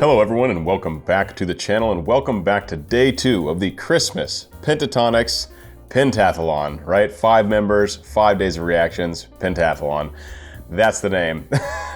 Hello everyone and welcome back to the channel and welcome back to day 2 of the Christmas Pentatonix Pentathlon, right? 5 members, 5 days of reactions, Pentathlon. That's the name.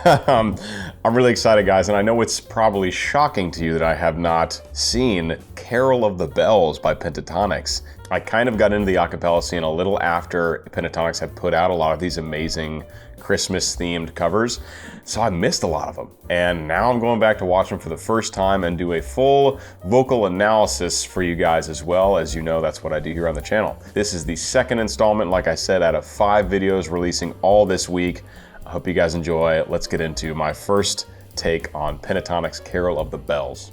I'm really excited, guys, and I know it's probably shocking to you that I have not seen Carol of the Bells by Pentatonix. I kind of got into the acapella scene a little after Pentatonix had put out a lot of these amazing Christmas-themed covers, so I missed a lot of them. And now I'm going back to watch them for the first time and do a full vocal analysis for you guys as well. As you know, that's what I do here on the channel. This is the second installment, like I said, out of 5 videos releasing all this week. I hope you guys enjoy. Let's get into my first take on Pentatonix Carol of the Bells.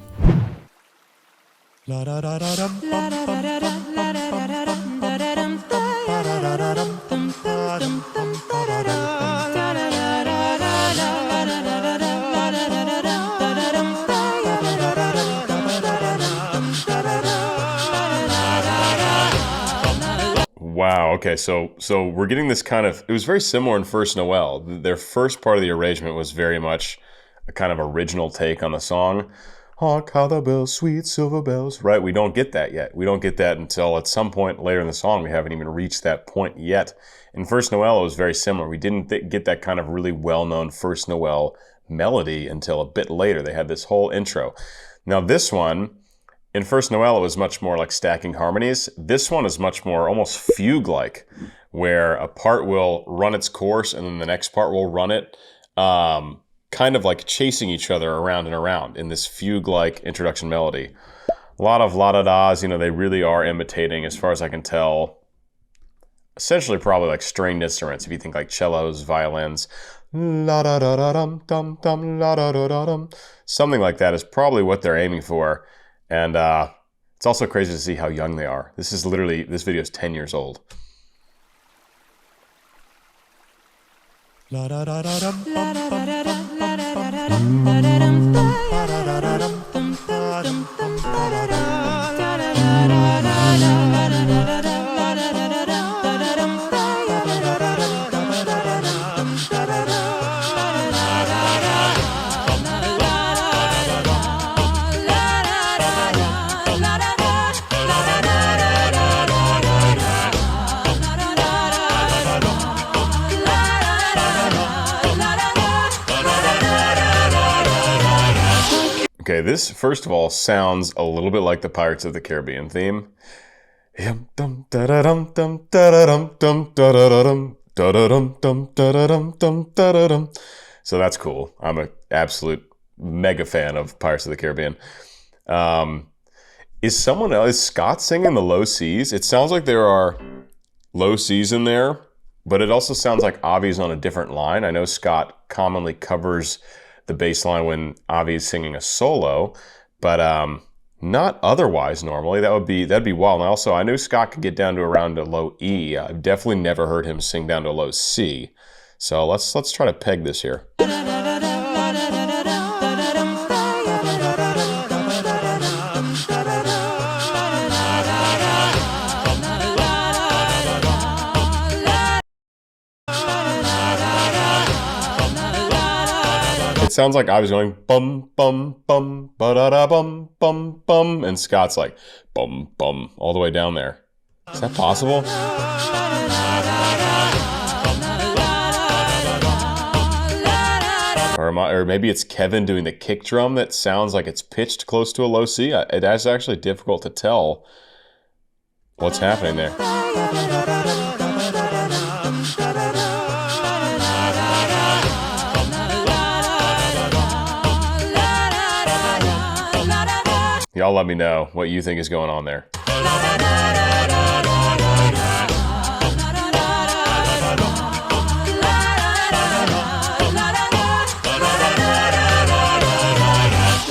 Wow, okay, so we're getting this kind of, it was very similar in First Noel. Their first part of the arrangement was very much a kind of original take on the song. Hark how the bells, sweet silver bells, right? We don't get that yet. We don't get that until at some point later in the song. We haven't even reached that point yet. In First Noel, it was very similar. We didn't get that kind of really well-known First Noel melody until a bit later. They had this whole intro. Now this one, in First Noel, it was much more like stacking harmonies. This one is much more almost fugue-like, where a part will run its course and then the next part will run it, kind of like chasing each other around and around in this fugue-like introduction melody. A lot of la-da-das, you know, they really are imitating, as far as I can tell, essentially probably like stringed instruments, if you think like cellos, violins. La-da-da-da-dum-dum-dum, la-da-da-da-dum. Something like that is probably what they're aiming for. And it's also crazy to see how young they are. This is literally, this video is 10 years old. Okay, this, first of all, sounds a little bit like the Pirates of the Caribbean theme. So that's cool. I'm an absolute mega fan of Pirates of the Caribbean. Is Scott singing the low C's? It sounds like there are low C's in there, but it also sounds like Avi's on a different line. I know Scott commonly covers the bass line when Avi is singing a solo, but not otherwise normally. That'd be wild. And also, I knew Scott could get down to around a low E. I've definitely never heard him sing down to a low C. So let's try to peg this here. It sounds like I was going bum bum bum ba da da bum bum bum, and Scott's like bum bum all the way down there. Is that possible? Or maybe it's Kevin doing the kick drum that sounds like it's pitched close to a low C. It is actually difficult to tell what's happening there. Y'all let me know what you think is going on there.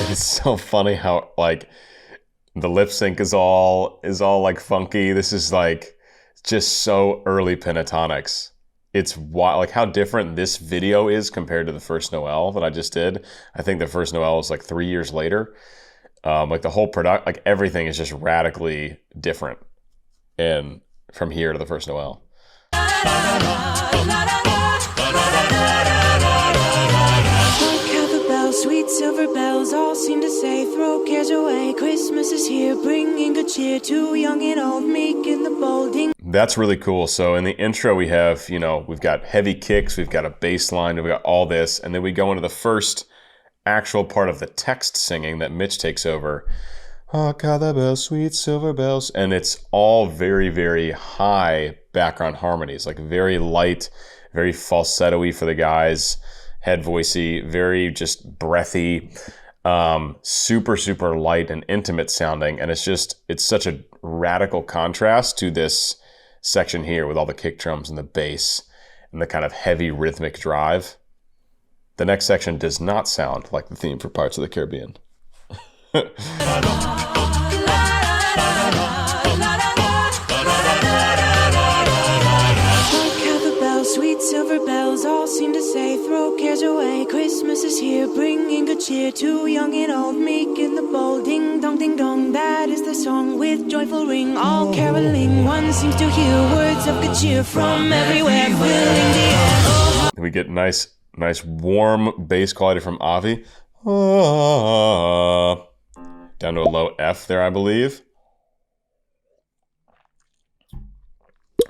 It's so funny how like the lip sync is all like funky. This is like just so early Pentatonix. It's wild, like how different this video is compared to the First Noel that I just did. I think the First Noel was like 3 years later. Like the whole product, like everything is just radically different. And from here to the First Noel. Sweet silver bells all seem to say, throw cares away. Christmas is here, bringing good cheer to young and old, meek and the bold. That's really cool. So in the intro, we have, we've got heavy kicks, we've got a bass line, we've got all this, and then we go into the first actual part of the text singing that Mitch takes over. Hark how the bells, sweet silver bells. And it's all very, very high background harmonies, like very light, very falsetto-y for the guys, head voicey, very just breathy, super, super light and intimate sounding. And it's such a radical contrast to this section here with all the kick drums and the bass and the kind of heavy rhythmic drive. The next section does not sound like the theme for Pirates of the Caribbean. Sweet silver bells all seem to say, throw cares away. Christmas is here, bringing good cheer to young and old, meek and the bold. Ding dong, that is the song with joyful ring. All caroling, one seems to hear words of good cheer from everywhere, filling the air. We get nice warm bass quality from Avi. Down to a low F there, I believe.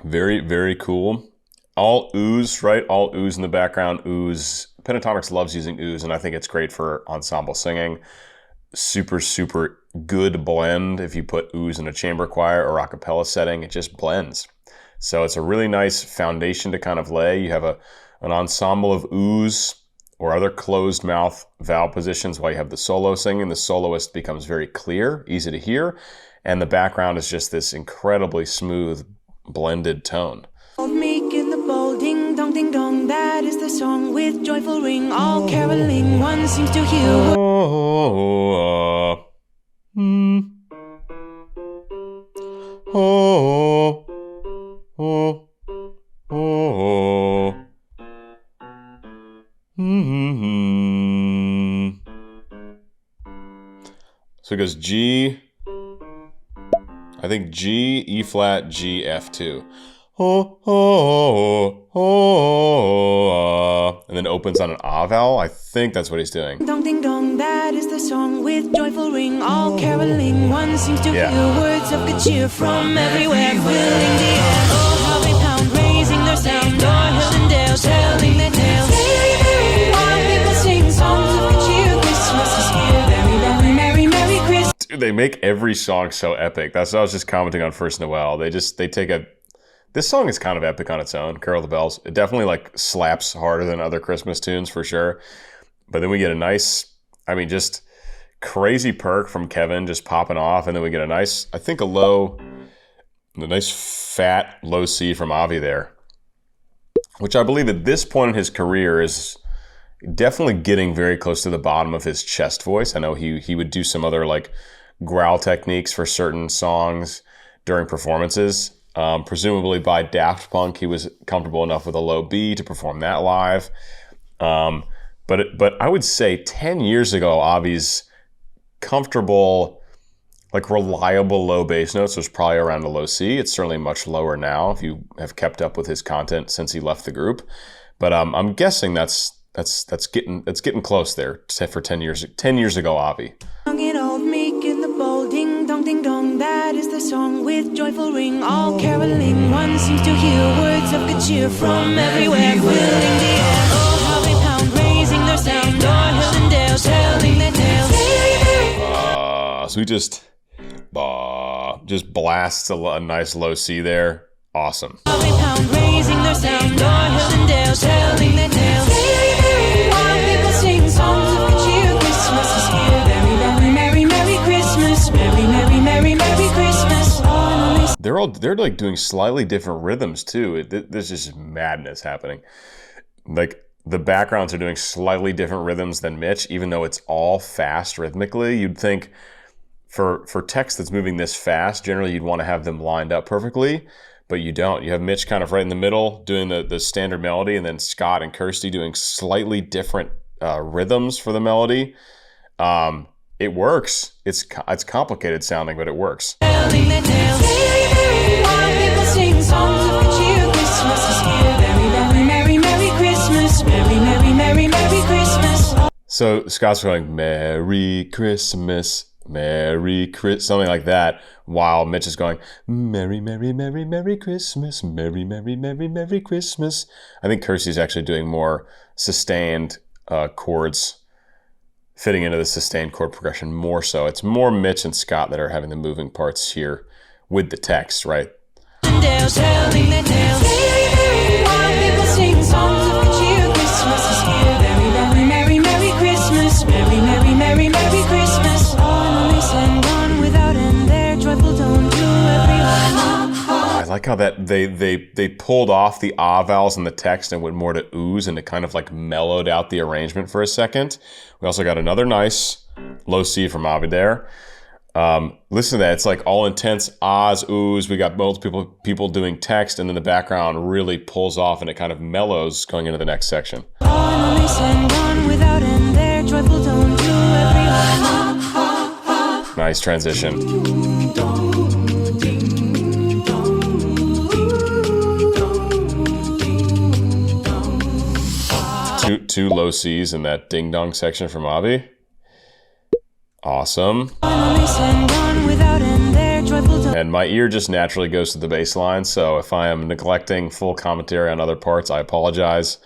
Very, very cool. All ooze, right? All ooze in the background. Ooze. Pentatonix loves using ooze, and I think it's great for ensemble singing. Super, super good blend. If you put ooze in a chamber choir or a cappella setting, it just blends. So it's a really nice foundation to kind of lay. You have an ensemble of ooze or other closed mouth vowel positions while you have the solo singing. The soloist becomes very clear, easy to hear, and the background is just this incredibly smooth, blended tone. Meek and the bold, ding dong, that is the song with joyful ring. All caroling, one seems to hear. So it goes G, I think G, E flat, G, F2. And then opens on an A vowel. I think that's what he's doing. Ding dong, that is the song with joyful ring. All caroling, one seems to hear words of good cheer from everywhere, filling the air. Oh, how they pound, raising their sound, o'er hill and dale, telling their tales. While people sing songs of good cheer, Christmas is here. Very, very merry, merry Christmas. Dude, they make every song so epic. That's what I was just commenting on First Noel. They take this song is kind of epic on its own, Carol of the Bells. It definitely slaps harder than other Christmas tunes for sure. But then we get a nice, just crazy perk from Kevin just popping off. And then we get a nice fat low C from Avi there, which I believe at this point in his career is definitely getting very close to the bottom of his chest voice. I know he would do some other growl techniques for certain songs during performances. Presumably by Daft Punk, he was comfortable enough with a low B to perform that live. But I would say 10 years ago, Avi's comfortable, reliable low bass notes was probably around a low C. It's certainly much lower now if you have kept up with his content since he left the group. But I'm guessing that's getting close there for 10 years ago, Avi. Ding dong, that is the song with joyful ring. All caroling, one seems to hear words of good cheer from everywhere, filling the air. Oh, how they pound, raising their sound, o'er hill and dale, telling their tales. So we just blasts a nice low C there. Awesome. How they pound, raising their sound, o'er hill and dale, telling their tales. While people sing songs of good cheer, Christmas is here. Very, very merry, merry Christmas. Merry, merry, merry, merry Christmas. They're doing slightly different rhythms too. There's just madness happening. The backgrounds are doing slightly different rhythms than Mitch, even though it's all fast rhythmically. You'd think for text that's moving this fast, generally you'd want to have them lined up perfectly, but you don't. You have Mitch kind of right in the middle doing the standard melody, and then Scott and Kirsty doing slightly different rhythms for the melody. It works. It's complicated sounding, but it works. So Scott's going, Merry Christmas, Merry Christmas, something like that, while Mitch is going, Merry, Merry, Merry, Merry Christmas, Merry, Merry, Merry, Merry Christmas. I think Kirsty's actually doing more sustained chords, fitting into the sustained chord progression more so. It's more Mitch and Scott that are having the moving parts here with the text, right? Telling the tales. While people sing songs of good cheer, Christmas is here. Merry, Merry, Merry, Merry Christmas. Merry, Merry, Merry, Merry Christmas. On this and on without end, their joyful tone to everyone. I like how that they pulled off the ah vowels in the text and went more to oohs, and it kind of like mellowed out the arrangement for a second. We also got another nice low C from Avi there. Listen to that. It's like all intense ahs, oohs. We got multiple people doing text, and then the background really pulls off and it kind of mellows going into the next section. On this and on without end, their joyful tone to everyone. Nice transition. Two low C's in that ding dong section from Avi. Awesome. And my ear just naturally goes to the bass line, so if I am neglecting full commentary on other parts, I apologize.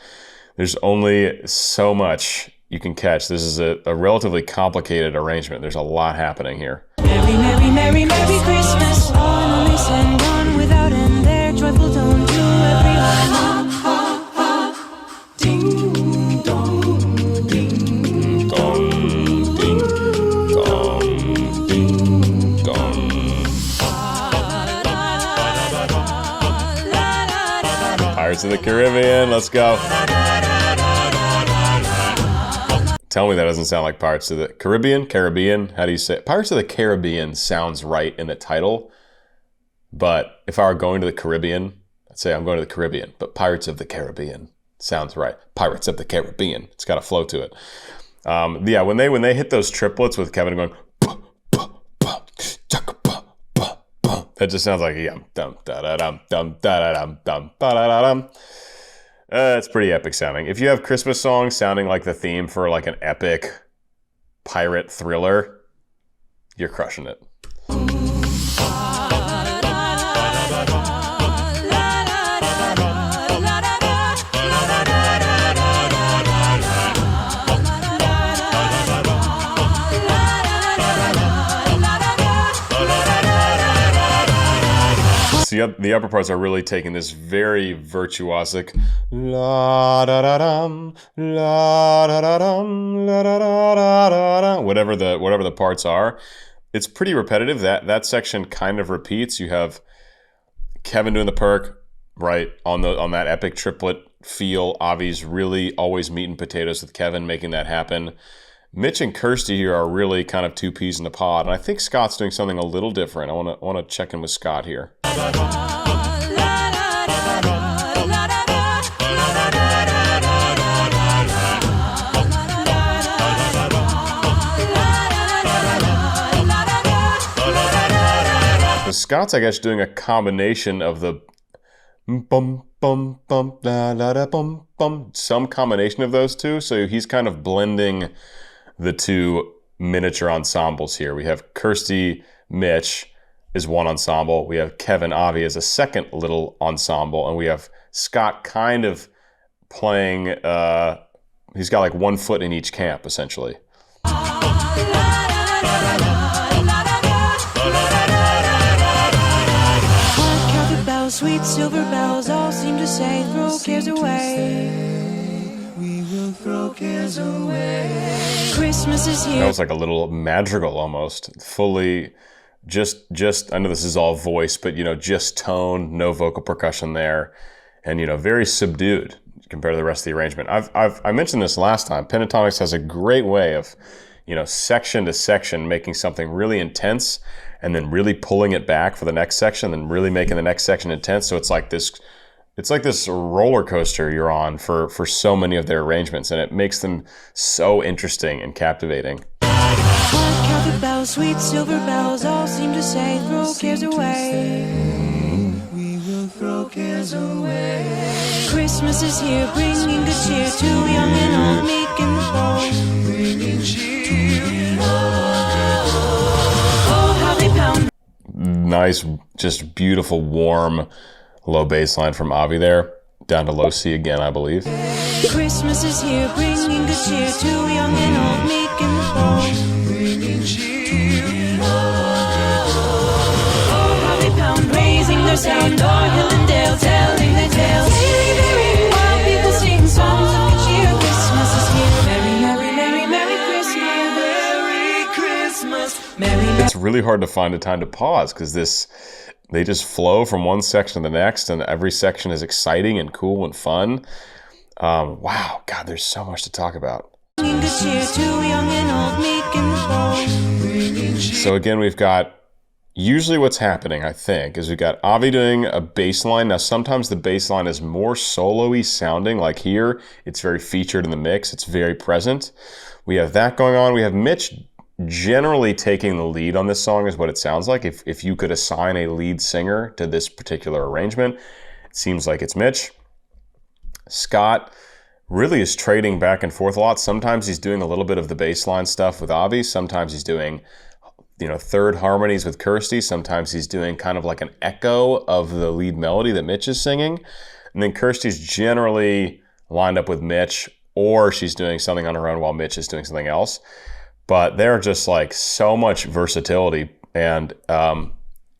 There's only so much you can catch. This is a relatively complicated arrangement. There's a lot happening here. Merry, Merry, Merry, Merry Christmas. On this and on without end, their joyful tone to everyone. Ding dong, ding dong, ding dong, ding dong. Pirates of the Caribbean, let's go. Tell me that doesn't sound like Pirates of the Caribbean? Caribbean? How do you say it? Pirates of the Caribbean sounds right in the title, but if I were going to the Caribbean, I'd say I'm going to the Caribbean, but Pirates of the Caribbean sounds right. Pirates of the Caribbean. It's got a flow to it. Yeah, when they hit those triplets with Kevin going, that just sounds like yum dum da da dum dum da da dum dum ba da da dum. It's pretty epic sounding. If you have Christmas songs sounding like the theme for like an epic pirate thriller, you're crushing it. The upper parts are really taking this very virtuosic la da da dum, la da da dum, la da da da da, whatever the parts are. It's pretty repetitive. That section kind of repeats. You have Kevin doing the perk right on that epic triplet feel. Avi's really always meat and potatoes with Kevin, making that happen. Mitch and Kirsty here are really kind of two peas in a pod, and I think Scott's doing something a little different. I want to check in with Scott here. Scott's, I guess, doing a combination of the bum bum bum la la da bum bum, some combination of those two. So he's kind of blending the two miniature ensembles here. We have Kirsty, Mitch is one ensemble. We have Kevin, Avi as a second little ensemble, and we have Scott kind of playing. He's got like 1 foot in each camp, essentially. Sweet silver bells all seem to say, throw cares away. We will throw cares away. Christmas is here. That was like a little madrigal almost. Fully just I know this is all voice, but just tone, no vocal percussion there. And very subdued compared to the rest of the arrangement. I mentioned this last time. Pentatonix has a great way of, section to section making something really intense and then really pulling it back for the next section and really making the next section intense. So it's like this roller coaster you're on for so many of their arrangements, and it makes them so interesting and captivating. Cowbell bells, sweet silver bells all seem to say, throw cares away. We will throw cares away. Christmas is here, bringing good cheer to young and old, meek and bold. Nice, just beautiful, warm, low bass line from Avi there. Down to low C again, I believe. Christmas is here, bringing good cheer to young and old, meek and bold. Bringing cheer. Oh, how they pound, raising their sound, o'er hill and dale, telling their tales. Merry, while people sing songs of good cheer. Christmas is here. Merry, merry, merry, merry Christmas. Merry Christmas. Merry, merry. It's really hard to find a time to pause because they just flow from one section to the next, and every section is exciting and cool and fun. Wow, God, there's so much to talk about. So again, we've got, usually what's happening, I think, is we've got Avi doing a bass line. Now, sometimes the bass line is more solo-y sounding, like here. It's very featured in the mix. It's very present. We have that going on. We have Mitch generally taking the lead on this song is what it sounds like. If you could assign a lead singer to this particular arrangement, it seems like it's Mitch. Scott really is trading back and forth a lot. Sometimes he's doing a little bit of the bass line stuff with Avi. Sometimes he's doing, third harmonies with Kirsty. Sometimes he's doing kind of like an echo of the lead melody that Mitch is singing. And then Kirsty's generally lined up with Mitch, or she's doing something on her own while Mitch is doing something else. But there are just like so much versatility, and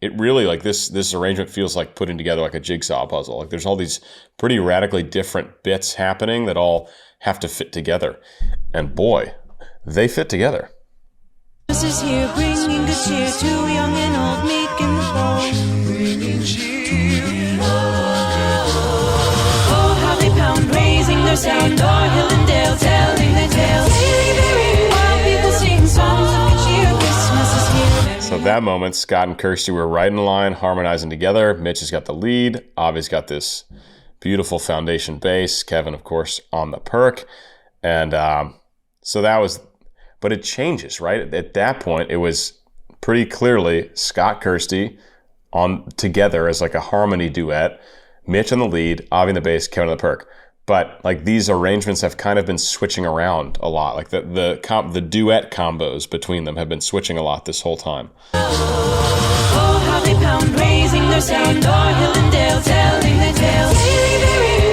it really, like, this arrangement feels like putting together like a jigsaw puzzle. Like there's all these pretty radically different bits happening that all have to fit together, and boy, they fit together. This is here, bringing good cheer to young and old, meek and bold. Bringing cheer. Oh, how they pound, raising their sound, o'er hill and dale, telling their tales. So that moment, Scott and Kirsty were right in line, harmonizing together. Mitch has got the lead. Avi's got this beautiful foundation bass. Kevin, of course, on the perk. And so that was, but it changes, right? At that point, it was pretty clearly Scott, Kirsty on together as like a harmony duet. Mitch on the lead, Avi on the bass, Kevin on the perk. But like these arrangements have kind of been switching around a lot. Like the duet combos between them have been switching a lot this whole time. Oh, how they pound, raising their sound, o'er hill and dale, telling their tales.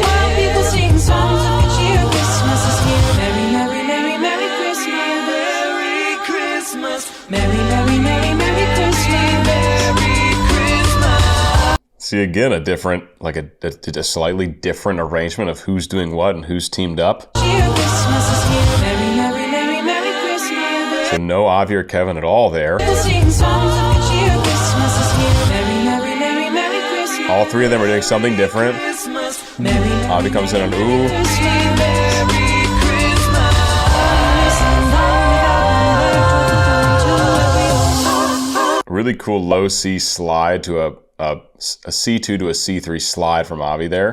While people sing songs of good cheer. Christmas is here. Merry, merry, merry, merry Christmas. Merry Christmas. Merry, merry, merry, merry Christmas. Merry Christmas. See, again, a different, like a slightly different arrangement of who's doing what and who's teamed up. Christmas is here. Merry, merry, merry, merry Christmas. So no Avi or Kevin at all there. Sing songs of good cheer. Christmas is here. Merry, merry, merry, merry Christmas. All three of them are doing something different. Avi comes in on ooh. Really cool low C slide to a C2 to a C3 slide from Avi there.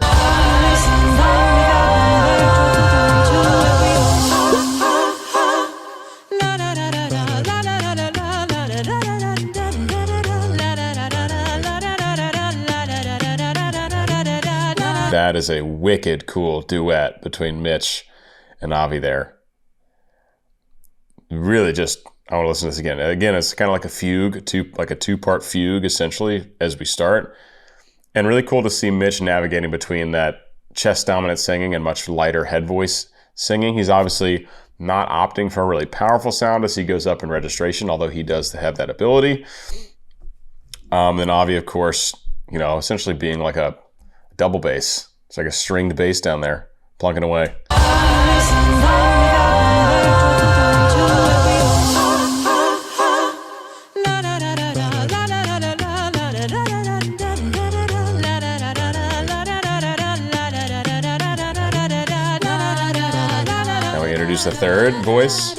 That is a wicked cool duet between Mitch and Avi there. Really just, I want to listen to this again. Again, it's kind of like a fugue, like a two-part fugue, essentially, as we start. And really cool to see Mitch navigating between that chest-dominant singing and much lighter head voice singing. He's obviously not opting for a really powerful sound as he goes up in registration, although he does have that ability. Then Avi, of course, essentially being like a double bass. It's like a stringed bass down there, plunking away. Now we introduce the third voice.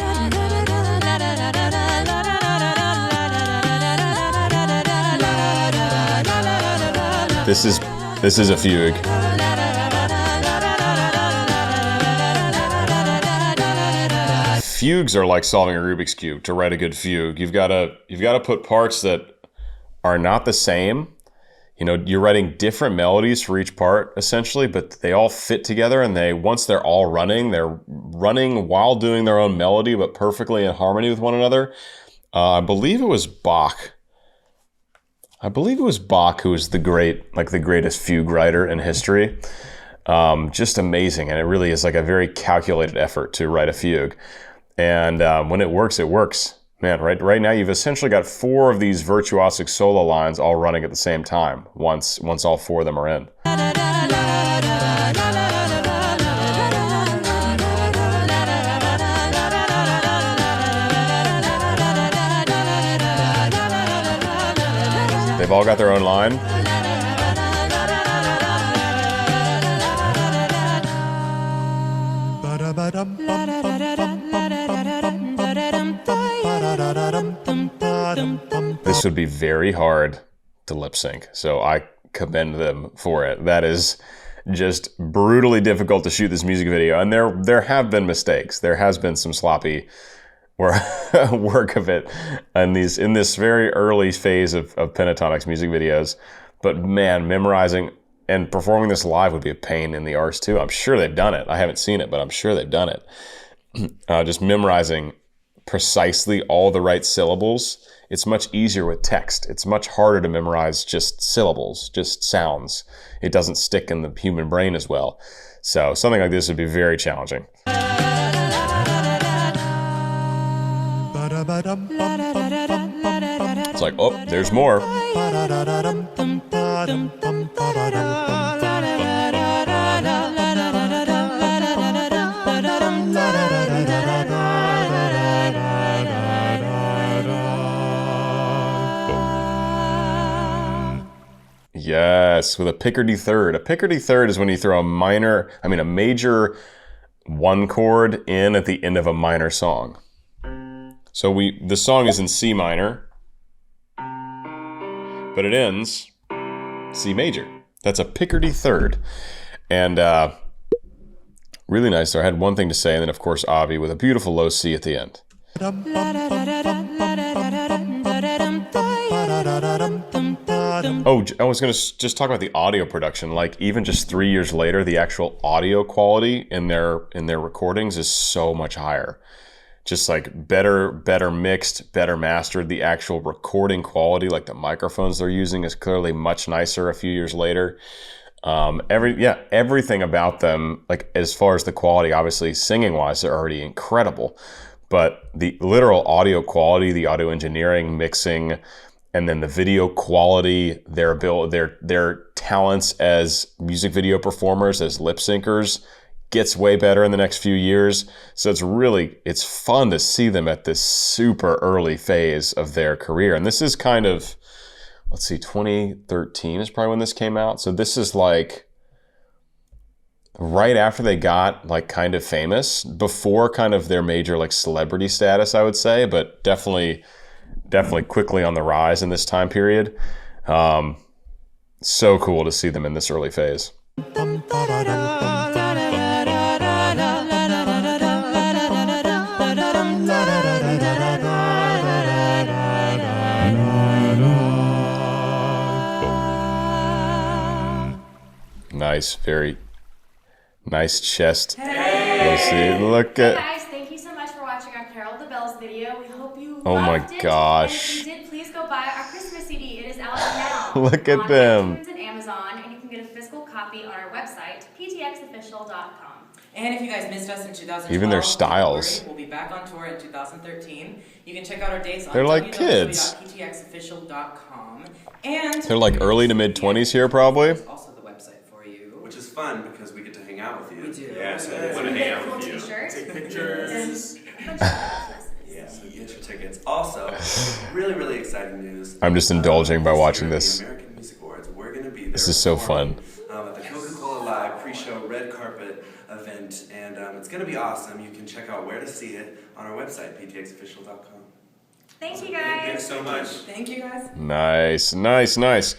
This is a fugue. Fugues are like solving a Rubik's Cube. To write a good fugue, you've got to put parts that are not the same. you're writing different melodies for each part essentially, but they all fit together, and once they're all running, they're running while doing their own melody, but perfectly in harmony with one another. I believe it was Bach. Who was the greatest fugue writer in history. Just amazing, and it really is like a very calculated effort to write a fugue. And when it works, it works. Man, right now you've essentially got 4 of these virtuosic solo lines all running at the same time once all 4 of them are in. They've all got their own line. This would be very hard to lip sync, so I commend them for it. That is just brutally difficult to shoot this music video, and there have been mistakes. There has been some sloppy work of it in this very early phase of Pentatonix music videos. But man, memorizing and performing this live would be a pain in the arse too. I'm sure they've done it. I haven't seen it, but I'm sure they've done it. Just memorizing precisely all the right syllables. It's much easier with text. It's much harder to memorize just syllables, just sounds. It doesn't stick in the human brain as well. So something like this would be very challenging. It's like, oh, there's more. Yes, with a Picardy third. A Picardy third is when you throw a major 1 chord in at the end of a minor song. So the song is in C minor, but it ends C major. That's a Picardy third. And really nice there. I had one thing to say, and then of course Avi with a beautiful low C at the end. Oh, I was going to just talk about the audio production. Like even just 3 years later, the actual audio quality in their recordings is so much higher. Just like better mixed, better mastered. The actual recording quality, like the microphones they're using, is clearly much nicer a few years later. Everything about them, like as far as the quality, obviously singing wise, they're already incredible. But the literal audio quality, the audio engineering, mixing, and then the video quality, their talents as music video performers, as lip syncers, gets way better in the next few years. So it's fun to see them at this super early phase of their career. And this is kind of, 2013 is probably when this came out. So this is like right after they got like kind of famous, before kind of their major like celebrity status, I would say, but definitely quickly on the rise in this time period. So cool to see them in this early phase. Nice, very nice chest. Hey! Look at. Hey guys, thank you so much for watching our Carol of the Bells video. We hope you Oh my loved it. gosh. And if you did, please go buy our Christmas CD. It is out now. Look at on them. iTunes and Amazon, and you can get a physical copy on our website, ptxofficial.com. And if you guys missed us in 2012, Even their styles. don't worry, we'll be back on tour in 2013. You can check out our dates on They're like kids. www.ptxofficial.com. And They're like early to mid-20s here, probably. There's also the website for you. Which is fun because we get to hang out with you. We do. Yeah, so we You want to get hang a out cool with you. t-shirt. Take pictures. And Yeah, so get your tickets. Also, really, really exciting news. I'm just indulging by This watching year at this. The American Music Awards. We're going to be there. This is so fun. At the Coca-Cola Live pre-show red carpet event, and it's going to be awesome. You can check out where to see it on our website, ptxofficial.com. thank you Thank you guys. so much. Thank you guys. Nice.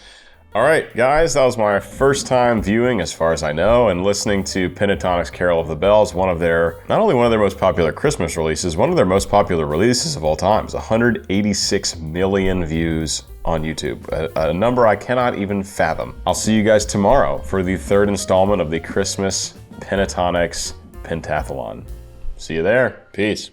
All right, guys, that was my first time viewing, as far as I know, and listening to Pentatonix Carol of the Bells, not only one of their most popular Christmas releases, one of their most popular releases of all time. It's 186 million views on YouTube, a number I cannot even fathom. I'll see you guys tomorrow for the third installment of the Christmas Pentatonix Pentathlon. See you there. Peace.